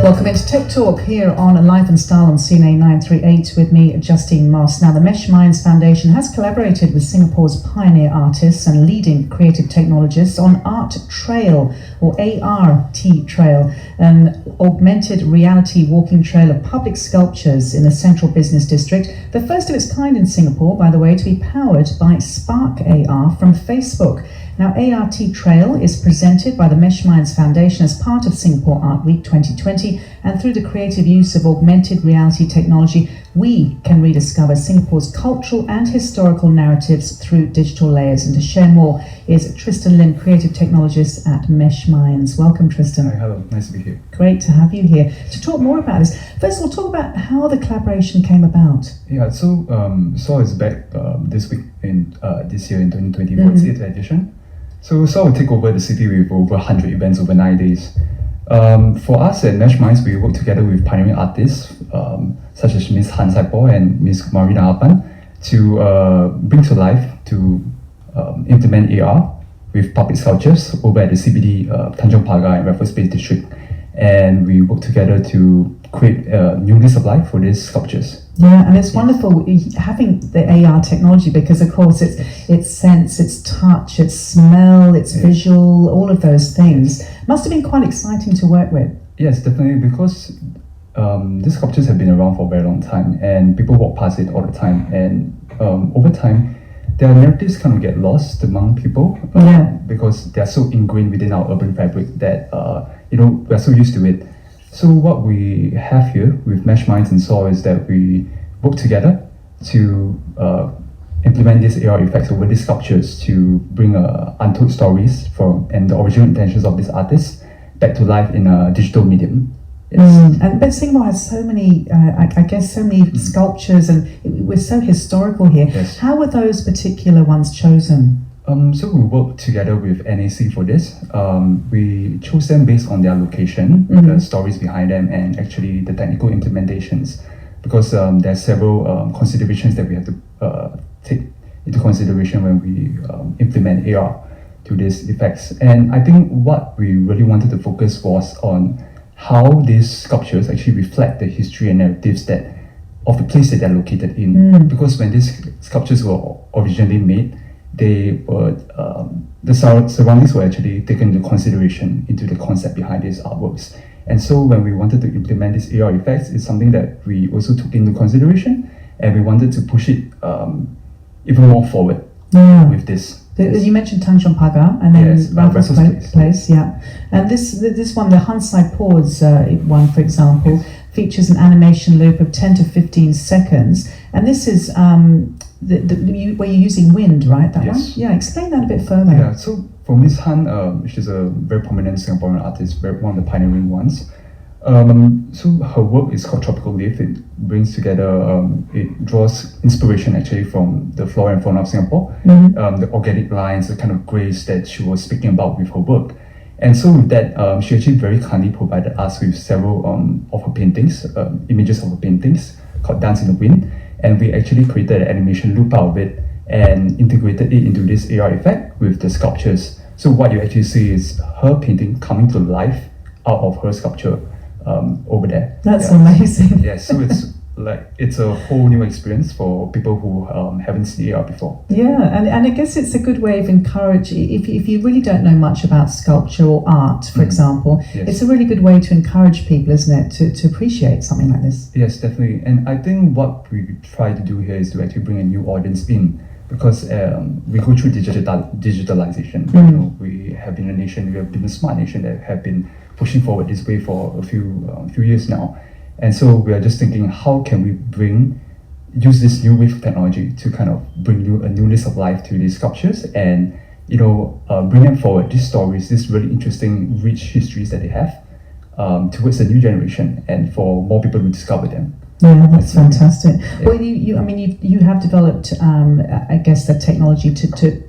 Welcome into Tech Talk here on Life and Style on CNA 938 with me, Justine Moss. Now, the MeshMinds Foundation has collaborated with Singapore's pioneer artists and leading creative technologists on Art Trail, or AR.T Trail, an augmented reality walking trail of public sculptures in the central business district, the first of its kind in Singapore, by the way, to be powered by Spark AR from Facebook. Now, AR.T Trail is presented by the MeshMinds Foundation as part of Singapore Art Week 2020, and through the creative use of augmented reality technology, we can rediscover Singapore's cultural and historical narratives through digital layers. And to share more is Tristan Lim, creative technologist at MeshMinds. Welcome, Tristan. Hi, hello, nice to be here. Great to have you here. To talk more about this, first of all, talk about how the collaboration came about. Yeah, so SAW is back this week in this year in 2020 for its 8th edition. So SAW will take over the city with over 100 events over 9 days. For us at MeshMinds, we work together with pioneering artists such as Ms. Han Saipo and Ms. Marina Apan to bring to life, to implement AR with public sculptures over at the CBD Tanjong Pagar and Raffles Place District. And we work together to create a new lease of life for these sculptures. Yeah, and it's wonderful having the AR technology because, of course, it's sense, it's touch, it's smell, it's visual, all of those things. Must have been quite exciting to work with. Yes, definitely, because these sculptures have been around for a very long time and people walk past it all the time. And over time, their narratives kind of get lost among people because they are so ingrained within our urban fabric that we're so used to it. So what we have here with MeshMinds and SAW is that we work together to implement these AR effects over these sculptures to bring untold stories and the original intentions of these artists back to life in a digital medium. Yes. But Singapore has so many, so many sculptures, and we're so historical here. Yes. How were those particular ones chosen? So we worked together with NAC for this. We chose them based on their location, the stories behind them, and actually the technical implementations, because there are several considerations that we have to take into consideration when we implement AR to these effects. And I think what we really wanted to focus was on how these sculptures actually reflect the history and narratives of the place that they're located in. Because when these sculptures were originally made, they were the surroundings were actually taken into consideration into the concept behind these artworks. And so when we wanted to implement these AR effects, it's something that we also took into consideration, and we wanted to push it even more forward with this. You mentioned Tanjong Pagar and then Raffles Place, yeah. And this one, the Han Saipo's one, for example, features an animation loop of 10 to 15 seconds. And this is where you're using wind, right? That one? Yeah, explain that a bit further. Yeah, so for Ms. Han, she's a very prominent Singaporean artist, one of the pioneering ones. So her work is called Tropical Leaf. It brings together, it draws inspiration actually from the flora and fauna of Singapore, the organic lines, the kind of grace that she was speaking about with her work. And so with that, she actually very kindly provided us with several of her paintings, images of her paintings called Dance in the Wind. And we actually created an animation loop out of it and integrated it into this AR effect with the sculptures. So what you actually see is her painting coming to life out of her sculpture over there. That's amazing. Yeah, so it's a whole new experience for people who haven't seen AR before. Yeah, and I guess it's a good way of encouraging, if you really don't know much about sculpture or art, for example, it's a really good way to encourage people, isn't it, to appreciate something like this? Yes, definitely. And I think what we try to do here is to actually bring a new audience in, because we go through digitalization. We have been we have been a smart nation that have been pushing forward this way for a few years now. And so we are just thinking, how can we use this new wave of technology to kind of bring a new lease of life to these sculptures and bring them forward, these stories, these really interesting, rich histories that they have towards a new generation, and for more people to discover them. Yeah, that's fantastic. Yeah. Well, you have developed, the technology to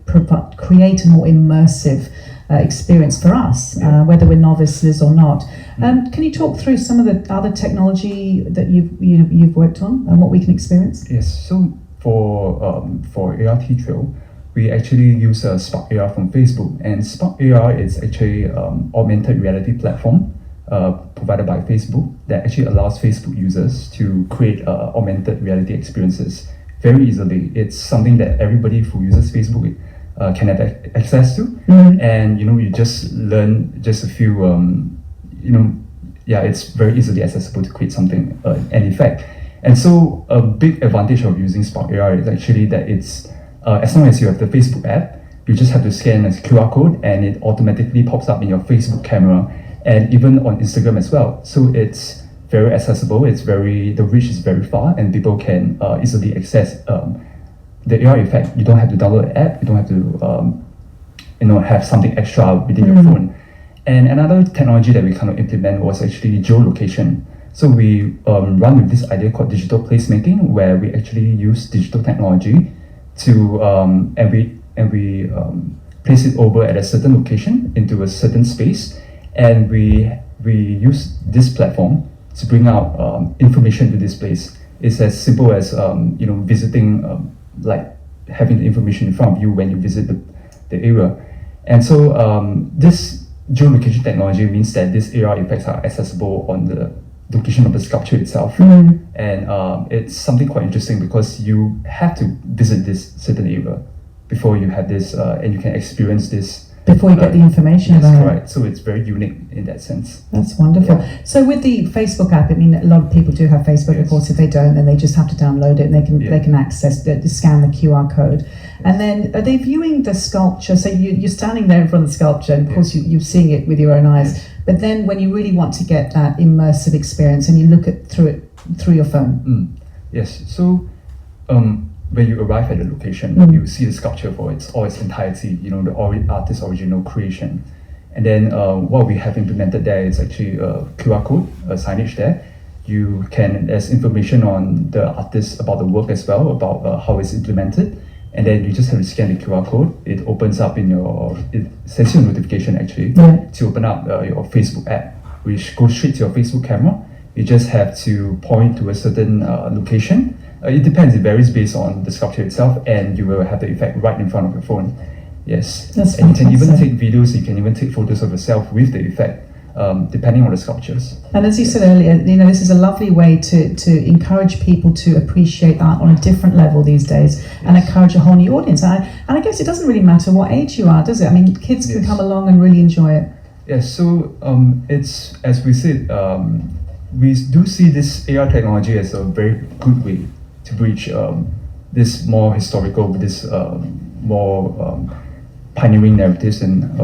create a more immersive experience for us, whether we're novices or not. Can you talk through some of the other technology that you've worked on and what we can experience? Yes. So for AR.T Trail, we actually use Spark AR from Facebook, and Spark AR is actually augmented reality platform provided by Facebook that actually allows Facebook users to create augmented reality experiences very easily. It's something that everybody who uses Facebook can have access to, and you just learn just a few, it's very easily accessible to create something, an effect. And so a big advantage of using Spark AR is actually that it's as long as you have the Facebook app, you just have to scan a QR code and it automatically pops up in your Facebook camera, and even on Instagram as well. So it's very accessible. The reach is very far, and people can easily access the AR effect. You don't have to download an app. You don't have to have something extra within your phone. And another technology that we kind of implement was actually geolocation. So we run with this idea called digital placemaking, where we actually use digital technology to and we place it over at a certain location into a certain space, and we use this platform to bring out information to this place. It's as simple as visiting, like having the information in front of you when you visit the area. And so this geolocation technology means that these AR effects are accessible on the location of the sculpture itself. And it's something quite interesting because you have to visit this certain area before you have this, and you can experience this. Before you get the information about it. Right. So it's very unique in that sense. That's wonderful. Yeah. So with the Facebook app, I mean, a lot of people do have Facebook. Of course, if they don't, then they just have to download it and they can access scan the QR code. Yes. And then are they viewing the sculpture? So you're standing there in front of the sculpture, and of course you're seeing it with your own eyes. Yes. But then when you really want to get that immersive experience, and you look through your phone. Yes. So when you arrive at the location, you see the sculpture for all its entirety, the artist's original creation. And then what we have implemented there is actually a QR code, a signage there. There's information on the artist about the work as well, about how it's implemented. And then you just have to scan the QR code. It opens up it sends you a notification actually to open up your Facebook app, which goes straight to your Facebook camera. You just have to point to a certain location. It depends, it varies based on the sculpture itself, and you will have the effect right in front of your phone. Yes. That's and you can even take videos, you can even take photos of yourself with the effect, depending on the sculptures. And as you said earlier, this is a lovely way to encourage people to appreciate art on a different level these days, and encourage a whole new audience. And I guess it doesn't really matter what age you are, does it? I mean, kids can come along and really enjoy it. Yes, so it's, as we said, we do see this AR technology as a very good way to bridge this more historical, this more pioneering narratives, and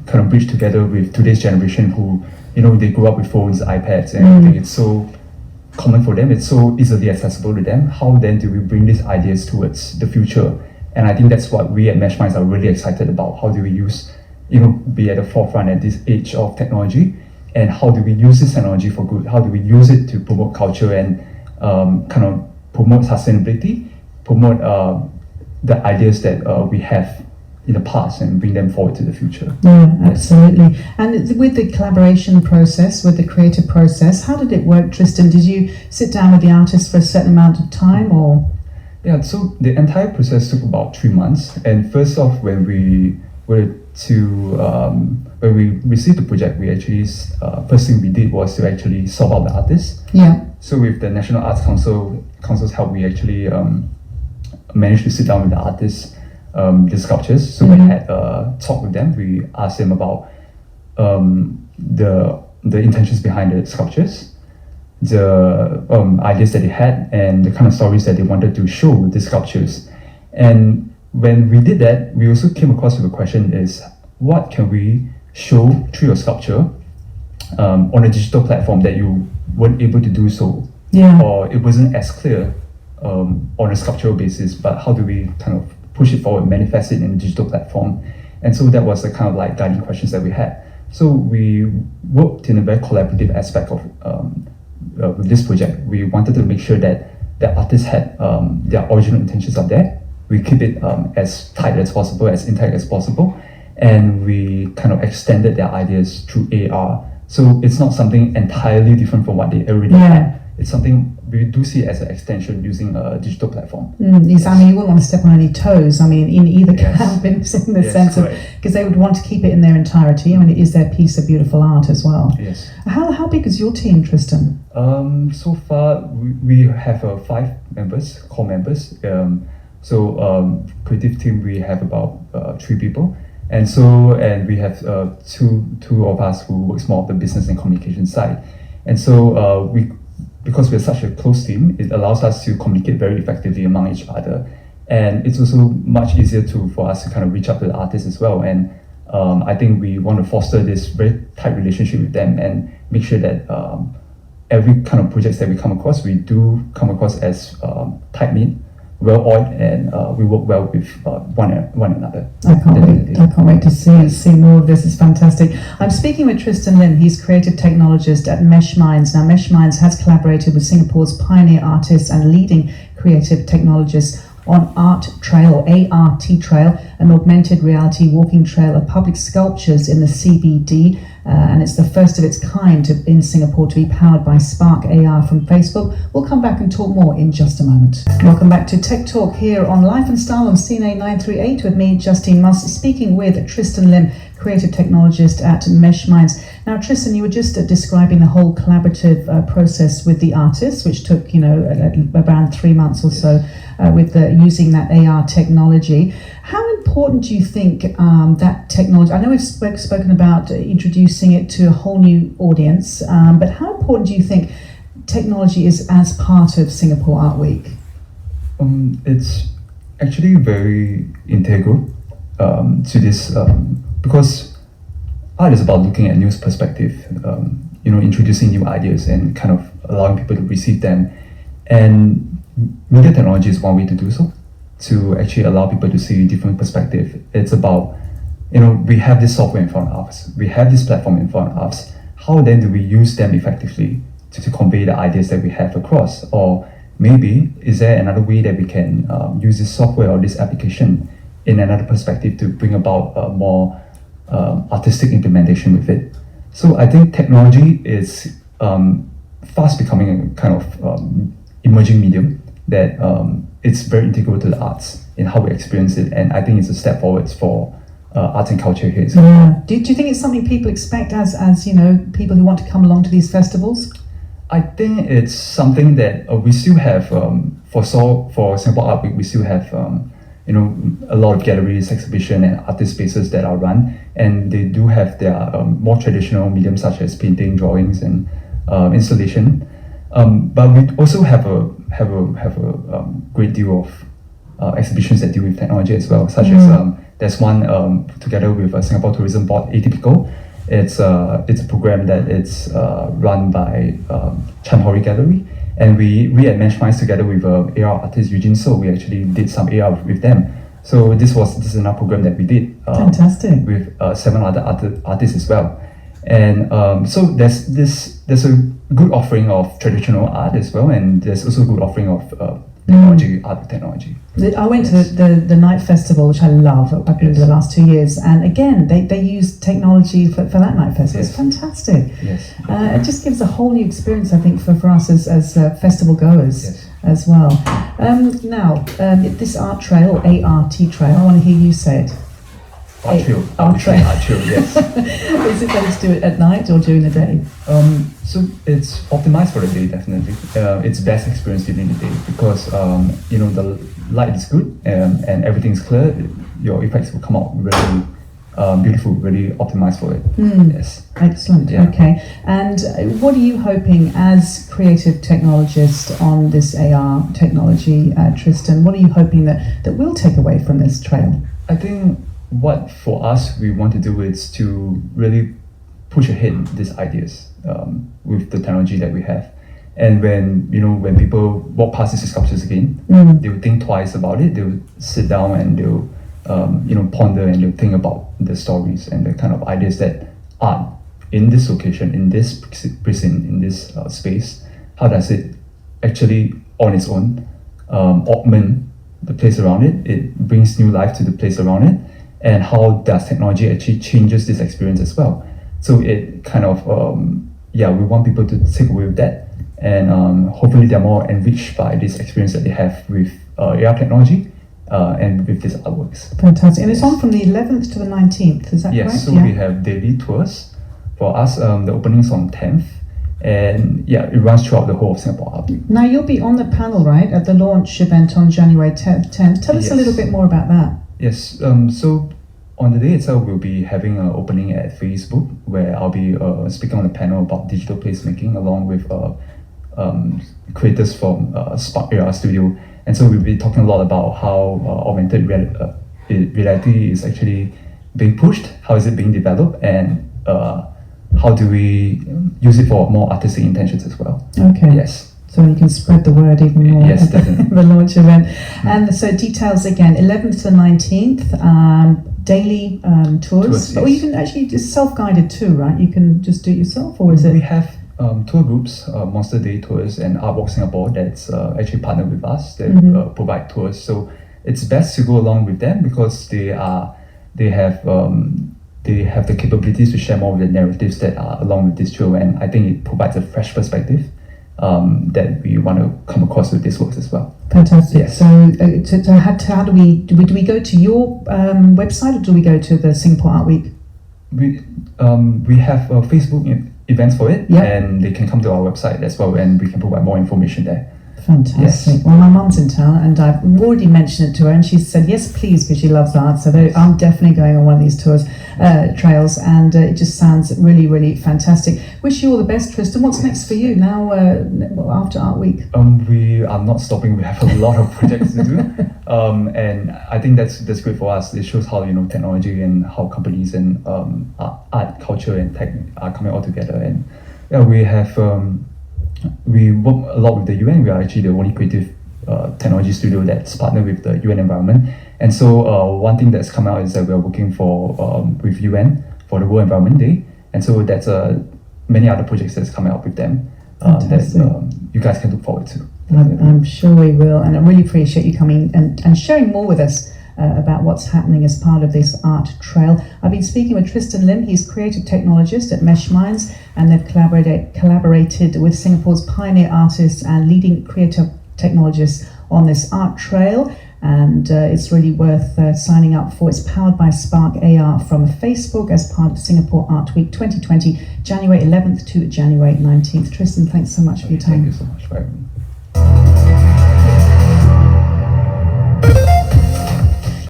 kind of bridge together with today's generation who, they grew up with phones, iPads, and everything. It's so common for them, it's so easily accessible to them. How then do we bring these ideas towards the future? And I think that's what we at MeshMinds are really excited about. How do we be at the forefront at this age of technology? And how do we use this technology for good? How do we use it to promote culture and kind of promote sustainability, promote the ideas that we have in the past, and bring them forward to the future. Yeah, absolutely. And with the collaboration process, with the creative process, how did it work, Tristan? Did you sit down with the artist for a certain amount of time, or? Yeah, so the entire process took about 3 months. And first off, when we received the project, we actually first thing we did was to actually solve out the artist. Yeah. So with the National Arts Council's help, we actually managed to sit down with the artists, the sculptures. So we had a talk with them. We asked them about the intentions behind the sculptures, the ideas that they had, and the kind of stories that they wanted to show with the sculptures. And when we did that, we also came across with a question is, what can we show through your sculpture on a digital platform that you weren't able to do so? Yeah. Or it wasn't as clear on a sculptural basis, but how do we kind of push it forward, manifest it in a digital platform? And so that was the kind of like guiding questions that we had. So we worked in a very collaborative aspect of with this project. We wanted to make sure that the artists had their original intentions out there. We keep it as tight as possible, as intact as possible, and we kind of extended their ideas through AR. So it's not something entirely different from what they already had. It's something we do see it as an extension using a digital platform. Yes. I mean, you wouldn't want to step on any toes. I mean, in either camp, in the sense of, correct. because they would want to keep it in their entirety. I mean, it is their piece of beautiful art as well. Yes. How big is your team, Tristan? So far, we have 5 members, core members. Creative team, we have about 3 people. And we have two of us who works more on the business and communication side. And so because we're such a close team, it allows us to communicate very effectively among each other. And it's also much easier for us to kind of reach out to the artists as well. And I think we want to foster this very tight relationship with them and make sure that every kind of projects that we come across, we do come across as tight-knit, well-oiled, and we work well with one another. I can't wait to see more of this. It's fantastic. I'm speaking with Tristan Lim. He's creative technologist at MeshMinds. Now, MeshMinds has collaborated with Singapore's pioneer artists and leading creative technologists on AR.T Trail, an augmented reality walking trail of public sculptures in the CBD, and it's the first of its kind in Singapore to be powered by Spark AR from Facebook. We'll come back and talk more in just a moment. Welcome back to Tech Talk here on Life and Style on CNA 938 with me, Justine Moss, speaking with Tristan Lim, creative technologist at MeshMinds. Now, Tristan, you were just describing the whole collaborative process with the artists, which took, around 3 months or so with using that AR technology. How important do you think that technology, I know we've spoken about introducing it to a whole new audience, but how important do you think technology is as part of Singapore Art Week? It's actually very integral to this because art is about looking at new perspective, introducing new ideas and kind of allowing people to receive them. And media technology is one way to do so, to actually allow people to see different perspective. It's about, we have this software in front of us, we have this platform in front of us. How then do we use them effectively to convey the ideas that we have across? Or maybe, is there another way that we can use this software or this application in another perspective to bring about a more artistic implementation with it? So I think technology is fast becoming a kind of emerging medium that it's very integral to the arts in how we experience it, and I think it's a step forwards for arts and culture here. Yeah. Do you think it's something people expect as people who want to come along to these festivals? I think it's something that we still have for Singapore Art Week. We still have a lot of galleries, exhibition, and artist spaces that are run, and they do have their more traditional mediums such as painting, drawings, and installation. But we also have a great deal of exhibitions that deal with technology as well, such as there's one together with Singapore Tourism Board, Atypical. It's a program that it's run by Chan Hori Gallery, and we at MeshMinds together with AR artist Eugene So, we actually did some AR with them. So this is another program that we did fantastic with 7 other artists as well. And so there's a good offering of traditional art as well, and there's also a good offering of technology, art with technology. I went to the night festival, which I love. I've been to the last 2 years, and again they use technology for that night festival. Yes. It's fantastic. Yes. It just gives a whole new experience, I think, for us as festival goers. Yes. As well. Now, this art trail, AR.T Trail, I want to hear you say it. Art trail, yes. Is it better to do it at night or during the day? So it's optimized for the day, definitely. It's best experience during the day because the light is good and everything is clear. Your effects will come out really beautiful, really optimized for it. Yes. Excellent. Yeah. Okay. And what are you hoping as creative technologist on this AR technology, Tristan? What are you hoping that we'll take away from this trail? I think what for us we want to do is to really push ahead these ideas with the technology that we have. And when people walk past these sculptures again, they will think twice about it. They will sit down and they'll ponder and they'll think about the stories and the kind of ideas that art in this location, in this precinct, in this space, how does it actually on its own augment the place around it? It brings new life to the place around it, and how does technology actually changes this experience as well? So it kind of we want people to take away with that and hopefully they're more enriched by this experience that they have with AR technology and with these artworks. Fantastic. And it's on from the 11th to the 19th, is that correct? Yes, so we have daily tours. For us, the opening's on 10th, and yeah, it runs throughout the whole of Singapore Art Week. Now you'll be on the panel, right, at the launch event on January 10th. Tell us a little bit more about that. Yes, so on the day itself, we'll be having an opening at Facebook, where I'll be speaking on a panel about digital placemaking along with creators from Spark AR Studio. And so we'll be talking a lot about how augmented reality is actually being pushed, how is it being developed, and how do we use it for more artistic intentions as well. Okay. Yes. So you can spread the word even more Yes, at definitely. the launch event. And so details again, 11th to the 19th, daily tours. Or you can actually just self-guided too, right? You can just do it yourself, or is it? We have tour groups, Monster Day Tours and Artwalk Singapore, that's actually partnered with us, that provide tours. So it's best to go along with them because they have the capabilities to share more of the narratives that are along with this tour, and I think it provides a fresh perspective that we want to come across with this works as well. Fantastic. Yes. So how do we go to your website, or do we go to the Singapore Art Week? We have Facebook events for it, and they can come to our website as well, and we can provide more information there. Fantastic. Yes. Well, my mum's in town, and I've already mentioned it to her, and she said yes, please, because she loves art. So I'm definitely going on one of these tours, trails, and it just sounds really, really fantastic. Wish you all the best, Tristan. What's next for you now after Art Week? We are not stopping. We have a lot of projects to do, and I think that's great for us. It shows how technology and how companies and art, culture, and tech are coming all together. And yeah, we have. We work a lot with the UN. We are actually the only creative technology studio that's partnered with the UN environment. And so one thing that's come out is that we are working with UN for the World Environment Day. And so that's many other projects that's coming out with them that you guys can look forward to. I'm sure we will. And I really appreciate you coming and sharing more with us about what's happening as part of this art trail. I've been speaking with Tristan Lim. He's creative technologist at MeshMinds, and they've collaborated with Singapore's pioneer artists and leading creative technologists on this art trail. And it's really worth signing up for. It's powered by Spark AR from Facebook as part of Singapore Art Week 2020, January 11th to January 19th. Tristan, thanks so much for your time. Thank you so much for having me.